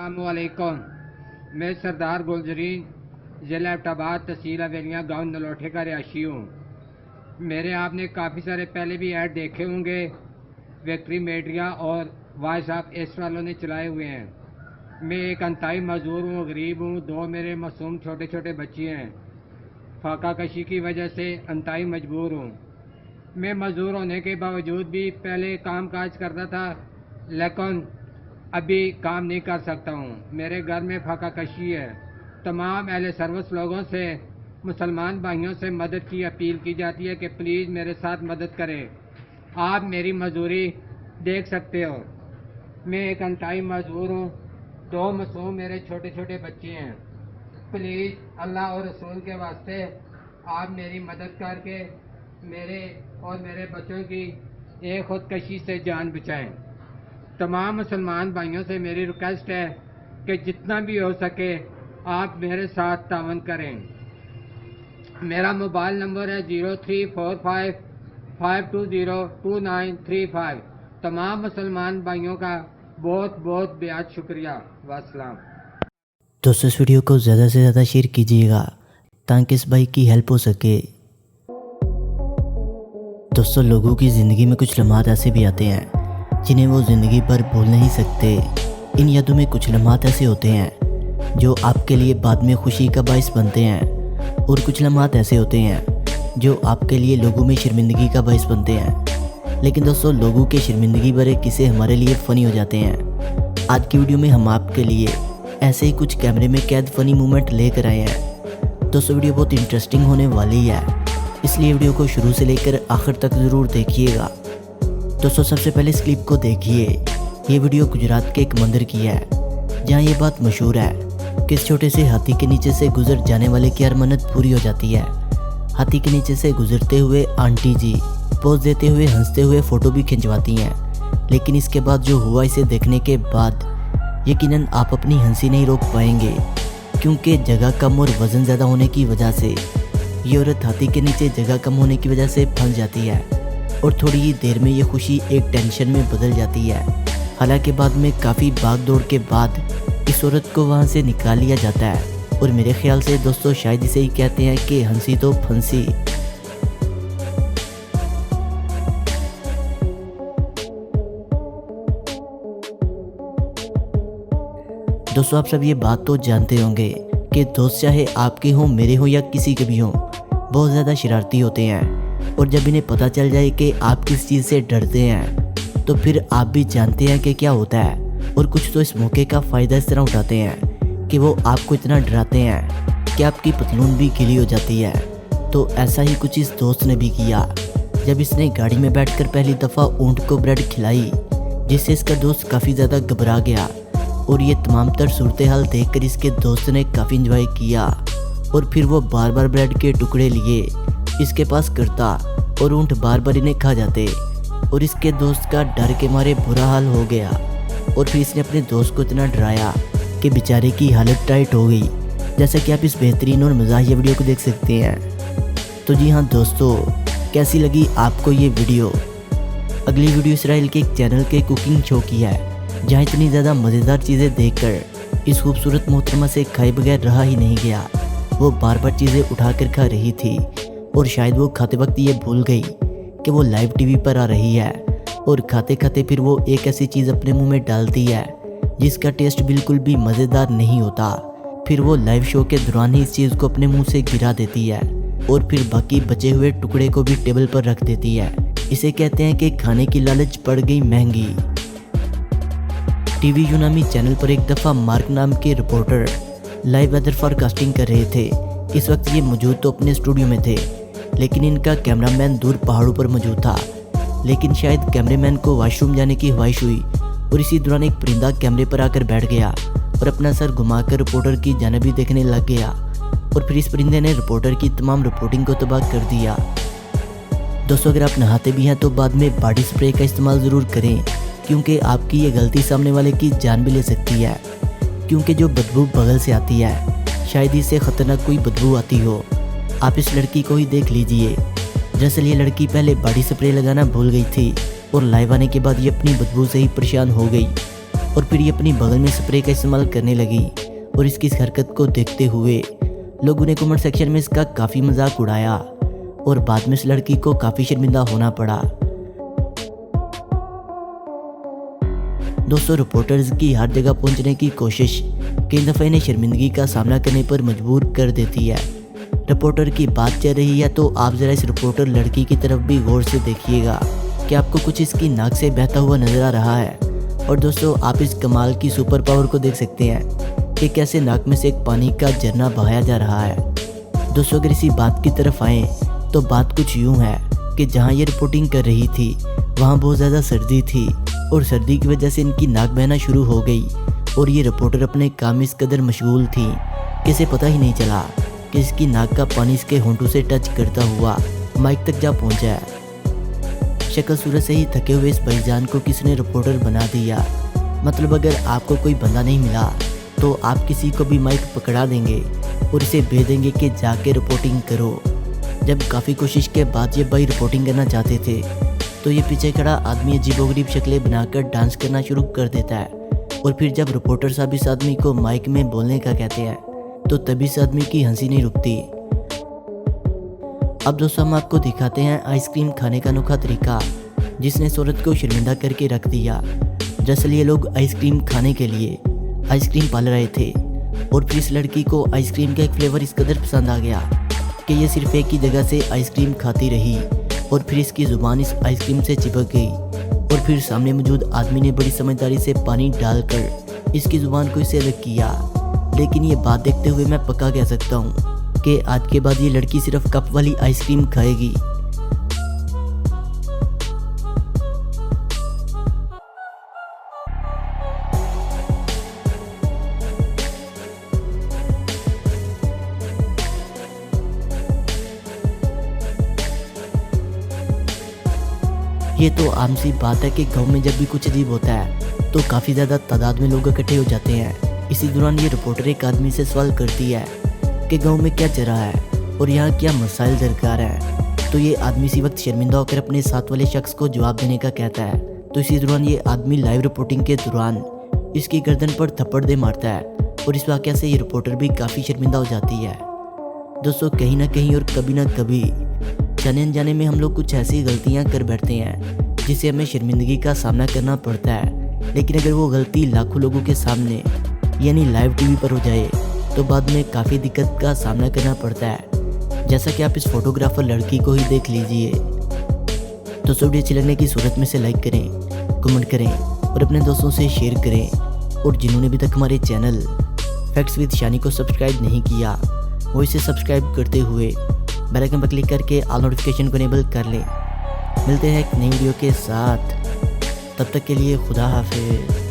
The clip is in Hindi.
अस्सलामुअलैकुम। मैं सरदार गुलजरीन ज़िला एबटाबाद तहसील हवेलियाँ गाँव नलोठे का रिहायशी हूँ। मेरे आपने काफ़ी सारे पहले भी ऐड देखे होंगे, विक्ट्री मीडिया और वॉइस ऑफ एस वालों ने चलाए हुए हैं। मैं एक अंतहाई मजदूर हूँ, गरीब हूँ। दो मेरे मासूम छोटे छोटे बच्चे हैं। फाका कशी की वजह से अंतहाई मजबूर हूँ। मैं मजदूर होने के बावजूद भी पहले काम काज करता था, लेकिन अभी काम नहीं कर सकता हूँ। मेरे घर में फाका कशी है। तमाम अहले सर्विस लोगों से, मुसलमान भाइयों से मदद की अपील की जाती है कि प्लीज़ मेरे साथ मदद करें। आप मेरी मजदूरी देख सकते हो। मैं एक अंतहाई मजदूर हूँ। दो मासूम मेरे छोटे छोटे बच्चे हैं। प्लीज़ अल्लाह और रसूल के वास्ते आप मेरी मदद करके मेरे और मेरे बच्चों की एक खुदकशी से जान बचाएं। तमाम मुसलमान भाइयों से मेरी रिक्वेस्ट है कि जितना भी हो सके आप मेरे साथ तावन करें। मेरा मोबाइल नंबर है 0345 520 2935। तमाम मुसलमान भाइयों का बहुत बहुत बेहद शुक्रिया। वस्सलाम। दोस्तों इस वीडियो को ज़्यादा से ज़्यादा शेयर कीजिएगा ताकि इस भाई की हेल्प हो सके। दोस्तों लोगों की ज़िंदगी में कुछ लम्हात ऐसे भी आते हैं जिन्हें वो ज़िंदगी भर भूल नहीं सकते। इन यादों में कुछ लम्हात ऐसे होते हैं जो आपके लिए बाद में खुशी का बाइस बनते हैं, और कुछ लम्हात ऐसे होते हैं जो आपके लिए लोगों में शर्मिंदगी का बाइस बनते हैं। लेकिन दोस्तों लोगों के शर्मिंदगी भरे किस्से हमारे लिए फ़नी हो जाते हैं। आज की वीडियो में हम आपके लिए ऐसे ही कुछ कैमरे में कैद फ़नी मोमेंट लेकर आए हैं। दोस्तों वीडियो बहुत इंटरेस्टिंग होने वाली है, इसलिए वीडियो को शुरू से लेकर आखिर तक ज़रूर देखिएगा। दोस्तों सबसे पहले इस क्लिप को देखिए। ये वीडियो गुजरात के एक मंदिर की है जहाँ ये बात मशहूर है कि इस छोटे से हाथी के नीचे से गुजर जाने वाले की हर मन्नत पूरी हो जाती है। हाथी के नीचे से गुजरते हुए आंटी जी पोज देते हुए हंसते हुए फ़ोटो भी खिंचवाती हैं, लेकिन इसके बाद जो हुआ इसे देखने के बाद यकीनन आप अपनी हंसी नहीं रोक पाएंगे, क्योंकि जगह कम और वज़न ज़्यादा होने की वजह से ये औरत हाथी के नीचे जगह कम होने की वजह से फंस जाती है, और थोड़ी ही देर में ये खुशी एक टेंशन में बदल जाती है। हालांकि बाद में काफ़ी भाग दौड़ के बाद इस औरत को वहाँ से निकाल लिया जाता है, और मेरे ख्याल से दोस्तों शायद इसे ही कहते हैं कि हंसी तो फंसी। दोस्तों आप सब ये बात तो जानते होंगे कि दोस्त चाहे आपके हों, मेरे हों या किसी के भी हों, बहुत ज़्यादा शरारती होते हैं, और जब इन्हें पता चल जाए कि आप किस चीज़ से डरते हैं तो फिर आप भी जानते हैं कि क्या होता है। और कुछ तो इस मौके का फ़ायदा इस तरह उठाते हैं कि वो आपको इतना डराते हैं कि आपकी पतलून भी गीली हो जाती है। तो ऐसा ही कुछ इस दोस्त ने भी किया जब इसने गाड़ी में बैठकर पहली दफ़ा ऊँट को ब्रेड खिलाई, जिससे इसका दोस्त काफ़ी ज़्यादा घबरा गया। और ये तमाम तर सूरत हाल देख कर इसके दोस्त ने काफ़ी इंजॉय किया, और फिर वो बार बार ब्रेड के टुकड़े लिए इसके पास करता और ऊँट बार बार इन्हें खा जाते, और इसके दोस्त का डर के मारे बुरा हाल हो गया। और फिर इसने अपने दोस्त को इतना डराया कि बेचारे की हालत टाइट हो गई, जैसा कि आप इस बेहतरीन और मज़ाहिया वीडियो को देख सकते हैं। तो जी हाँ दोस्तों, कैसी लगी आपको ये वीडियो? अगली वीडियो इसराइल के एक चैनल के कुकिंग शो की है, जहाँ इतनी ज़्यादा मज़ेदार चीज़ें देखकर इस खूबसूरत मोहतरमा से खाए बगैर रहा ही नहीं गया। वो बार बार चीज़ें उठाकर खा रही थी, और शायद वो खाते वक्त ये भूल गई कि वो लाइव टीवी पर आ रही है, और खाते खाते फिर वो एक ऐसी चीज़ अपने मुंह में डालती है जिसका टेस्ट बिल्कुल भी मज़ेदार नहीं होता। फिर वो लाइव शो के दौरान ही इस चीज़ को अपने मुंह से गिरा देती है, और फिर बाकी बचे हुए टुकड़े को भी टेबल पर रख देती है। इसे कहते हैं कि खाने की लालच पड़ गई महंगी। टीवी यूनामी चैनल पर एक दफ़ा मार्क नाम के रिपोर्टर लाइव वेदर फॉरकास्टिंग कर रहे थे। इस वक्त ये मौजूद तो अपने स्टूडियो में थे, लेकिन इनका कैमरामैन दूर पहाड़ों पर मौजूद था। लेकिन शायद कैमरामैन को वॉशरूम जाने की ख्वाहिश हुई, और इसी दौरान एक परिंदा कैमरे पर आकर बैठ गया और अपना सर घुमाकर रिपोर्टर की जानिब ही देखने लग गया, और फिर इस परिंदे ने रिपोर्टर की तमाम रिपोर्टिंग को तबाह कर दिया। दोस्तों अगर आप नहाते भी हैं तो बाद में बॉडी स्प्रे का इस्तेमाल ज़रूर करें, क्योंकि आपकी ये गलती सामने वाले की जान भी ले सकती है। क्योंकि जो बदबू बगल से आती है शायद इससे ख़तरनाक कोई बदबू आती हो। आप इस लड़की को ही देख लीजिए। दरअसल ये लड़की पहले बॉडी स्प्रे लगाना भूल गई थी, और लाइव आने के बाद ये अपनी बदबू से ही परेशान हो गई। और फिर ये अपनी बगल में स्प्रे का इस्तेमाल करने लगी। और इसकी इस हरकत को देखते हुए लोगों ने कमेंट सेक्शन में इसका काफ़ी मजाक उड़ाया और बाद में इस लड़की को काफ़ी शर्मिंदा होना पड़ा। दोस्तों, रिपोर्टर्स की हर जगह पहुंचने की कोशिश कई दफ़ा इन्हें शर्मिंदगी का सामना करने पर मजबूर कर देती है। रिपोर्टर की बात चल रही है तो आप ज़रा इस रिपोर्टर लड़की की तरफ भी गौर से देखिएगा कि आपको कुछ इसकी नाक से बहता हुआ नजर आ रहा है। और दोस्तों, आप इस कमाल की सुपर पावर को देख सकते हैं कि कैसे नाक में से एक पानी का झरना बहाया जा रहा है। दोस्तों, अगर इसी बात की तरफ आएँ तो बात कुछ यूँ है कि जहाँ ये रिपोर्टिंग कर रही थी वहाँ बहुत ज़्यादा सर्दी थी और सर्दी की वजह से इनकी नाक बहना शुरू हो गई और ये रिपोर्टर अपने काम में इस कदर मशगूल थी कि इसे पता ही नहीं चला कि इसकी नाक का पानी इसके होंठों से टच करता हुआ माइक तक जा पहुंचा है। शक्ल सूरत से ही थके हुए इस भाईजान को किसने रिपोर्टर बना दिया। मतलब अगर आपको कोई बंदा नहीं मिला तो आप किसी को भी माइक पकड़ा देंगे और इसे भेज देंगे कि जाके रिपोर्टिंग करो। जब काफ़ी कोशिश के बाद ये भाई रिपोर्टिंग करना चाहते थे तो ये पीछे खड़ा आदमी अजीबोगरीब शक्लें बनाकर डांस करना शुरू कर देता है। और फिर जब रिपोर्टर साहब इस आदमी को माइक में बोलने का कहते हैं तो तभी इस आदमी की हंसी नहीं रुकती। अब दोस्तों, हम आपको दिखाते हैं आइसक्रीम खाने का अनोखा तरीका जिसने इस औरत को शर्मिंदा करके रख दिया। दरअसल ये लोग आइसक्रीम खाने के लिए आइसक्रीम पार्लर आए थे और फिर इस लड़की को आइसक्रीम का एक फ्लेवर इस कदर पसंद आ गया कि ये सिर्फ एक ही जगह से आइसक्रीम खाती रही और फिर इसकी ज़ुबान इस आइसक्रीम से चिपक गई। और फिर सामने मौजूद आदमी ने बड़ी समझदारी से पानी डालकर इसकी ज़ुबान को इससे अलग किया। लेकिन ये बात देखते हुए मैं पक्का कह सकता हूँ कि आज के बाद ये लड़की सिर्फ कप वाली आइसक्रीम खाएगी। ये तो आम सी बात है कि गांव में जब भी कुछ अजीब होता है तो काफ़ी ज़्यादा तादाद में लोग इकट्ठे हो जाते हैं। इसी दौरान ये रिपोर्टर एक आदमी से सवाल करती है कि गांव में क्या चल रहा है और यहाँ क्या मसाइल दरकार है। तो ये आदमी इसी वक्त शर्मिंदा होकर अपने साथ वाले शख्स को जवाब देने का कहता है। तो इसी दौरान ये आदमी लाइव रिपोर्टिंग के दौरान इसकी गर्दन पर थप्पड़ दे मारता है और इस वाक़या से ये रिपोर्टर भी काफ़ी शर्मिंदा हो जाती है। दोस्तों, कहीं ना कहीं और कभी ना कभी जाने अनजाने में हम लोग कुछ ऐसी गलतियां कर बैठते हैं जिससे हमें शर्मिंदगी का सामना करना पड़ता है। लेकिन अगर वो गलती लाखों लोगों के सामने यानी लाइव टीवी पर हो जाए तो बाद में काफ़ी दिक्कत का सामना करना पड़ता है, जैसा कि आप इस फोटोग्राफर लड़की को ही देख लीजिए। तो वीडियो अच्छी लगने की सूरत में से लाइक करें, कमेंट करें और अपने दोस्तों से शेयर करें। और जिन्होंने अभी तक हमारे चैनल फैक्ट्स विद शानी को सब्सक्राइब नहीं किया वो इसे सब्सक्राइब करते हुए बेल आइकन पर क्लिक करके ऑल नोटिफिकेशन को इनेबल कर लें। मिलते हैं एक नई वीडियो के साथ, तब तक के लिए खुदा हाफिज़।